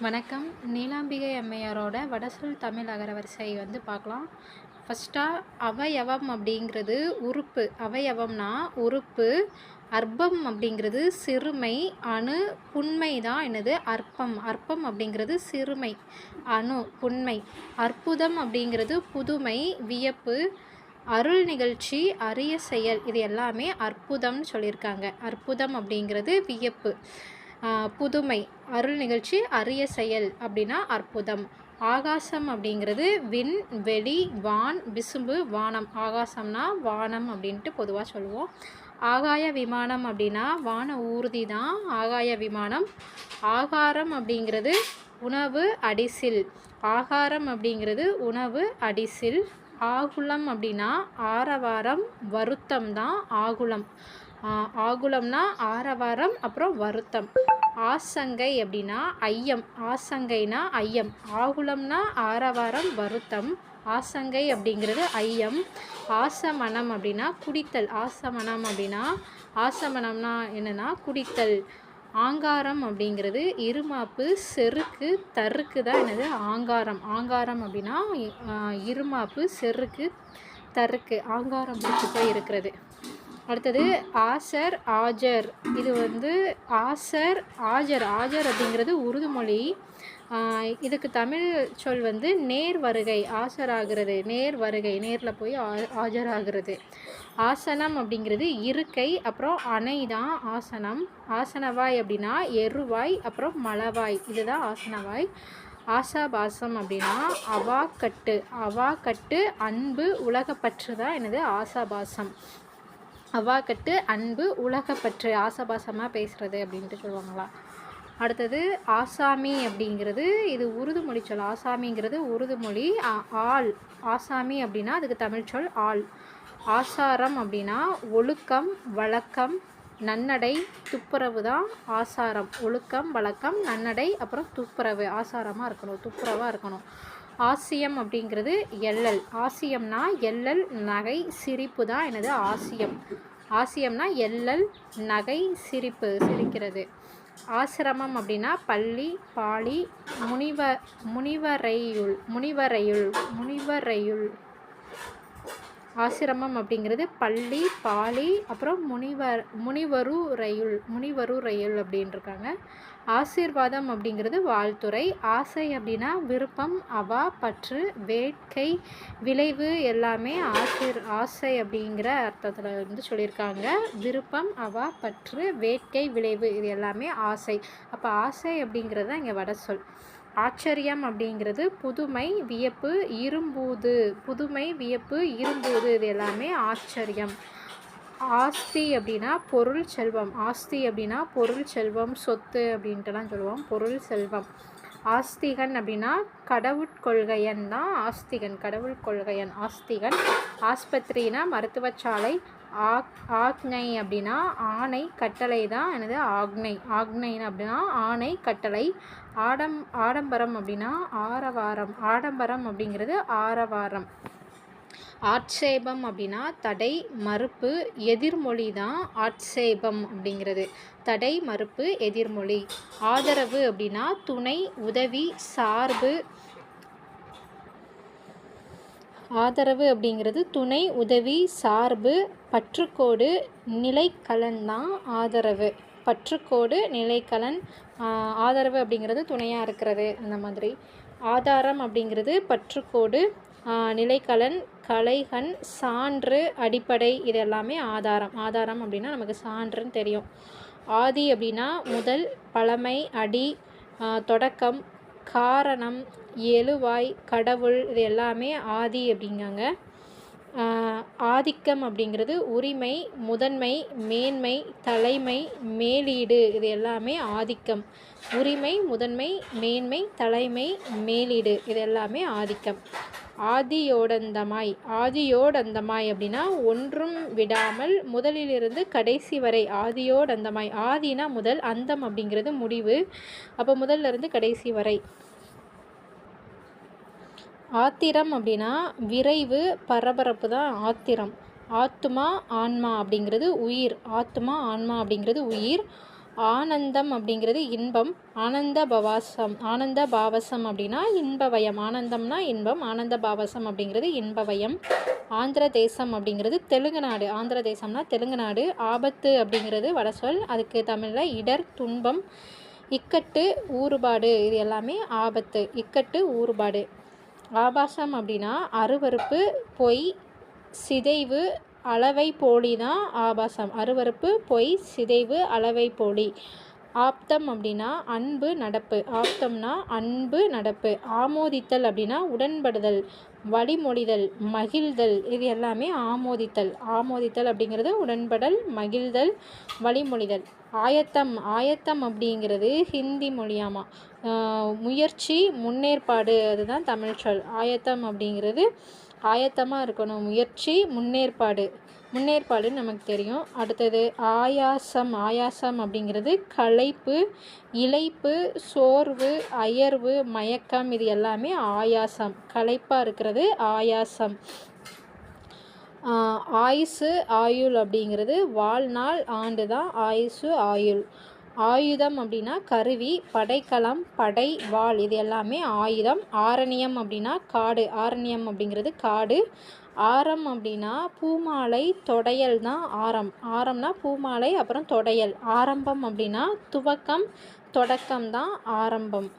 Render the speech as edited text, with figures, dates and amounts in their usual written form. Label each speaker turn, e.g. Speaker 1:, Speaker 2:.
Speaker 1: வணக்கம். நீலாம்பிகை அம்மையாரோட வடசொல் தமிழ் அகரவரிசை பார்க்கலாம். ஃபஸ்ட்டாக அவயவம் அப்படிங்கிறது உறுப்பு. அவயவம்னா உறுப்பு. அற்பம் அப்படிங்கிறது சிறுமை. அணு புன்மை தான் என்னது அற்பம். அற்பம் அப்படிங்கிறது சிறுமை. அணு புன்மை. அற்புதம் அப்படிங்கிறது புதுமை வியப்பு. அருள் நிகழ்ச்சி அரிய செயல் இது எல்லாமே அற்புதம்னு சொல்லியிருக்காங்க. அற்புதம் அப்படிங்கிறது வியப்பு. புதுமை. அருள் நிகழ்ச்சி அரிய செயல் அப்படின்னா அற்புதம். ஆகாசம் அப்படிங்கிறது விண் வெளி வான் விசும்பு வானம். ஆகாசம்னா வானம் அப்படின்ட்டு பொதுவாக சொல்லுவோம். ஆகாய விமானம் அப்படின்னா வான ஊர்தி தான் ஆகாய விமானம். ஆகாரம் அப்படிங்கிறது உணவு அடிசில். ஆகாரம் அப்படிங்கிறது உணவு அடிசில். ஆகுலம் அப்படின்னா ஆரவாரம் வருத்தம் தான் ஆகுலம். ஆகுலம்னா ஆரவாரம் அப்புறம் வருத்தம். ஆசங்கை அப்படின்னா ஐயம். ஆசங்கைனா ஐயம். ஆகுலம்னா ஆரவாரம் வருத்தம். ஆசங்கை அப்படிங்கிறது ஐயம். ஆசமனம் அப்படின்னா குடித்தல். ஆசமனம் அப்படின்னா ஆசமனம்னா என்னென்னா குடித்தல். ஆங்காரம் அப்படிங்கிறது இருமாப்பு செருக்கு தருக்கு தான் என்னது ஆங்காரம். ஆங்காரம் அப்படின்னா இருமாப்பு செருக்கு தருக்கு. ஆங்காரம் பிடிச்சி போய் இருக்கிறது. அடுத்தது ஆசர் ஆஜர். இது ஆசர் ஆஜர். ஆஜர் அப்படிங்கிறது உருதுமொழி. இதுக்கு தமிழ் சொல் நேர் வருகை. ஆசராகிறது நேர் வருகை. நேரில் போய் ஆஜராகிறது. ஆசனம் அப்படிங்கிறது இருக்கை அப்புறம் அணை தான் ஆசனம். ஆசனவாய் அப்படின்னா எருவாய் அப்புறம் மலவாய் இதுதான் ஆசனவாய். ஆசாபாசம் அப்படின்னா அவாக்கட்டு. அவாக்கட்டு அன்பு உலகப்பற்று தான் என்னது ஆசாபாசம். அவாக்கட்டு அன்பு உலகப்பற்று ஆசாபாசமாக பேசுகிறது அப்படின்ட்டு சொல்லுவாங்களா. அடுத்தது ஆசாமி அப்படிங்கிறது இது உருதுமொழி சொல். ஆசாமிங்கிறது உருதுமொழி. ஆள். ஆசாமி அப்படின்னா அதுக்கு தமிழ் சொல் ஆள். ஆசாரம் அப்படின்னா ஒழுக்கம் வழக்கம் நன்னடை துப்புரவு தான் ஆசாரம். ஒழுக்கம் வழக்கம் நன்னடை அப்புறம் துப்புரவு. ஆசாரமாக இருக்கணும் துப்புரவாக இருக்கணும். ஆசியம் அப்படிங்கிறது எள்ளல். ஆசியம்னா எள்ளல் நகை சிரிப்பு தான் என்னது ஆசியம். ஆசியம்னா எள்ளல் நகை சிரிப்பு சிரிக்கிறது. ஆசிரமம் அப்படின்னா பள்ளி பாலி முனிவரையுள். ஆசிரமம் அப்படிங்கிறது பள்ளி பாலி அப்புறம் முனிவருரையுள் அப்படின்னு இருக்காங்க. ஆசீர்வாதம் அப்படிங்கிறது வாழ்த்துறை. ஆசை அப்படின்னா விருப்பம் அவா பற்று வேட்கை விளைவு எல்லாமே ஆசை அப்படிங்கிற அர்த்தத்தில் சொல்லியிருக்காங்க. விருப்பம் அவா பற்று வேட்கை விளைவு இது எல்லாமே ஆசை. அப்போ ஆசை அப்படிங்கிறது தான் இங்கே வட சொல். ஆச்சரியம் அப்படிங்கிறது புதுமை வியப்பு இரும்பூது. புதுமை வியப்பு இரும்பூது இது எல்லாமே ஆச்சரியம். ஆஸ்தி அப்படின்னா பொருள் செல்வம். ஆஸ்தி அப்படின்னா பொருள் செல்வம் சொத்து அப்படின்ட்டுலாம் சொல்லுவோம். பொருள் செல்வம். ஆஸ்திகன் அப்படின்னா கடவுட்கொள்கையன் தான் ஆஸ்திகன். கடவுள் கொள்கையன் ஆஸ்திகன். ஆஸ்பத்திரினா மருத்துவச்சாலை. ஆக்ஞை அப்படின்னா ஆணை கட்டளை தான் என்னது ஆக்ஞை. ஆக்ஞைன்னு அப்படின்னா ஆணை கட்டளை. ஆடம்பரம் அப்படின்னா ஆரவாரம். ஆடம்பரம் அப்படிங்கிறது ஆரவாரம். ஆட்சேபம் அப்படின்னா தடை மறுப்பு எதிர்மொழி தான் ஆட்சேபம் அப்படிங்கிறது. தடை மறுப்பு எதிர்மொழி. ஆதரவு அப்படின்னா துணை உதவி சார்பு. ஆதரவு அப்படிங்கிறது துணை உதவி சார்பு. பற்றுக்கோடு நிலைக்கலன் தான் ஆதரவு. பற்றுக்கோடு நிலைக்கலன். ஆதரவு அப்படிங்கிறது துணையாக இருக்கிறது அந்த மாதிரி. ஆதாரம் அப்படிங்கிறது பற்றுக்கோடு நிலைக்கலன் கலைகன் சான்று அடிப்படை இது எல்லாமே ஆதாரம். ஆதாரம் அப்படின்னா நமக்கு சான்றுன்னு தெரியும். ஆதி அப்படின்னா முதல் பழமை அடி தொடக்கம் காரணம் எழுவாய் கடவுள் இது எல்லாமே ஆதி அப்படிங்காங்க. ஆதிக்கம் அப்படிங்கிறது உரிமை முதன்மை மேன்மை தலைமை மேலீடு இது எல்லாமே ஆதிக்கம். உரிமை முதன்மை மேன்மை தலைமை மேலீடு இது எல்லாமே ஆதிக்கம். ஆதியோடந்தமாய். ஆதியோடந்தமாய் அப்படின்னா ஒன்றும் விடாமல் முதலிலிருந்து கடைசி வரை. ஆதியோடந்தமாய். ஆதினா முதல் அந்தம் அப்படிங்கிறது முடிவு. அப்போ முதல்ல இருந்து கடைசி வரை. ஆத்திரம் அப்படின்னா விரைவு பரபரப்பு தான் ஆத்திரம். ஆத்துமா ஆன்மா அப்படிங்கிறது உயிர். ஆத்துமா ஆன்மா அப்படிங்கிறது உயிர். ஆனந்தம் அப்படிங்கிறது இன்பம். ஆனந்த பாவசம் அப்படின்னா இன்பவயம். ஆனந்தம்னா இன்பம், ஆனந்த பாவசம் அப்படிங்கிறது இன்பவயம். ஆந்திர தேசம் அப்படிங்கிறது தெலுங்கு நாடு. ஆந்திர தேசம்னா தெலுங்கு நாடு. ஆபத்து அப்படிங்கிறது வடசொல், அதுக்கு தமிழில் இடர், துன்பம். இக்கட்டு, ஊறுபாடு, இது எல்லாமே ஆபத்து. இக்கட்டு, ஊறுபாடு. ஆபாசம் அப்படின்னா அருவருப்பு, பொய், சிதைவு, அளவை போலி தான் ஆபாசம். அருவருப்பு, பொய், சிதைவு, அளவை போலி. ஆப்தம் அப்படின்னா அன்பு, நடப்பு. ஆப்தம்னா அன்பு, நடப்பு. ஆமோதித்தல் அப்படின்னா உடன்படுதல், வழிமொழிதல், மகிழ்தல், இது எல்லாமே ஆமோதித்தல். ஆமோதித்தல் அப்படிங்கிறது உடன்படல், மகிழ்தல், வழிமொழிதல். ஆயத்தம் அப்படிங்கிறது ஹிந்தி மொழியாமா. முயற்சி, முன்னேற்பாடு, அதுதான் தமிழ் சொல். ஆயத்தம் அப்படிங்கிறது ஆயத்தமாக இருக்கணும், முயற்சி, முன்னேற்பாடுன்னு நமக்கு தெரியும். அடுத்தது ஆயாசம் அப்படிங்கிறது களைப்பு, இளைப்பு, சோர்வு, அயர்வு, மயக்கம், இது எல்லாமே ஆயாசம். களைப்பாக இருக்கிறது ஆயாசம். ஆயுசு, ஆயுள் அப்படிங்கிறது வாழ்நாள், ஆண்டு தான் ஆயுசு, ஆயுள். ஆயுதம் அப்படின்னா கருவி, படைக்கலம், படை, வாள், இது எல்லாமே ஆயுதம். ஆரண்யம் அப்படின்னா காடு. ஆரண்யம் அப்படிங்கிறது காடு. ஆரம் அப்படின்னா பூமாலை, தொடையல் தான் ஆரம். ஆரம்னா பூமாலை, அப்புறம் தொடையல். ஆரம்பம் அப்படின்னா துவக்கம், தொடக்கம் தான் ஆரம்பம்.